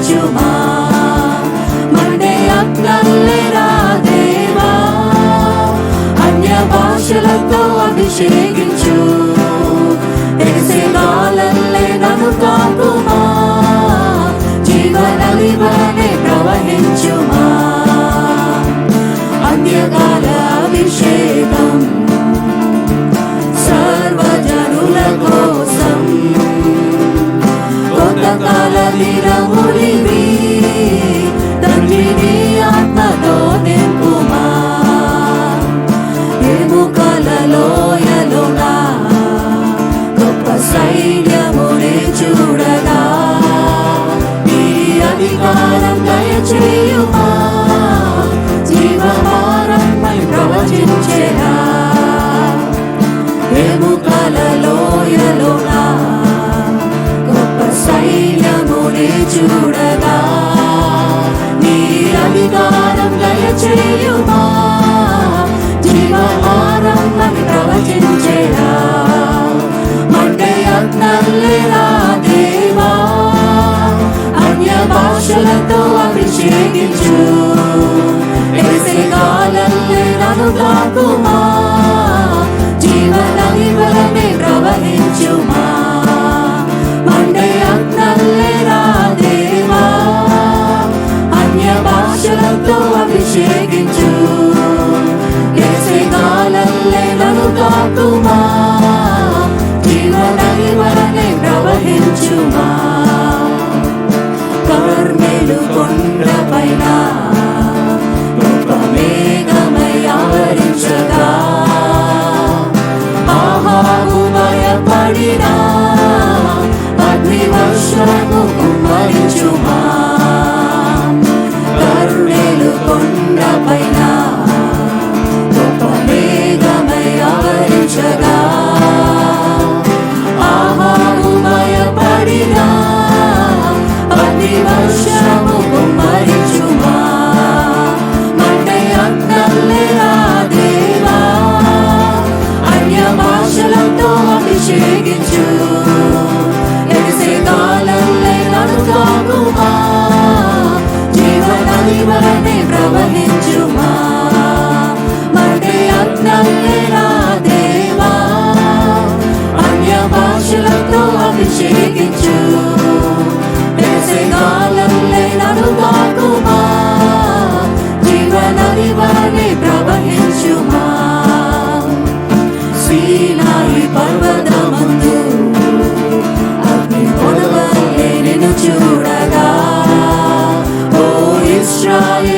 ప్రవహించుమా. Monday అగ్నల్లెరా దేవా, అన్య భాషలతో అభిషేకించు. తెలిసే గాలల్లే నన్ను తాకుమా, జీవనది వలె ప్రవహించుమా. అంత్యకాల అభిషేకం సర్వజనుల కోసం, కొత్తకాల దినములివి తండ్రిని ఆత్మతో నింపుమా. ఎముకల లోయలోన గొప్ప సైన్యముని చూడగా, నీ అధికారం దయచేయుమా. జీవమారమై ప్రవచించెనా, ఎముకల లోయలోన గొప్ప సైన్యముని చూడగా, నీ అధికారం దయచేయుమా. జీవమారమై ప్రవచించెనా. మండే అగ్నల్లెరా దేవా, అన్య భాషలతో అభిషేకించు. తెలిసే గాలల్లే నన్ను తాకుమా, జీవనది వలె ప్రవహించుమా. మండే అగ్నల్లెరా దేవా, అన్య భాషలతో అభిషేకించు. తెలిసే గాలల్లే నన్ను తాకుమా, జీవనది వలె ప్రవహించుమా. కర్మెలు కొండపైన గొప్ప మేఘమై ఆవరించగా, ఆహాబు భయపడినా అగ్నివర్షము కుమ్మరించుమా. కర్మెలు కొండపైన గొప్ప మేఘమై ఆవరించగా, ఆహాబు భయపడినా అగ్నివర్షము కుమ్మరించుమా. మండే అగ్నల్లెరా దేవా, అన్య భాషలతో అభిషేకించు. తెలిసే గాలల్లే నన్ను తాకుమా, జీవనది వలె ప్రవహించుమా. మండే అగ్నల్లెరా దేవా, అన్య భాషలతో అభిషేకించు. తెలిసే గాలల్లే నన్ను తాకుమా, జీవనది వలె ప్రవహించుమా. సీనాయి పర్వతమందు అగ్ని పొడవల్లే నిన్ను చూడగా, ఓ ఇశ్రాయేలు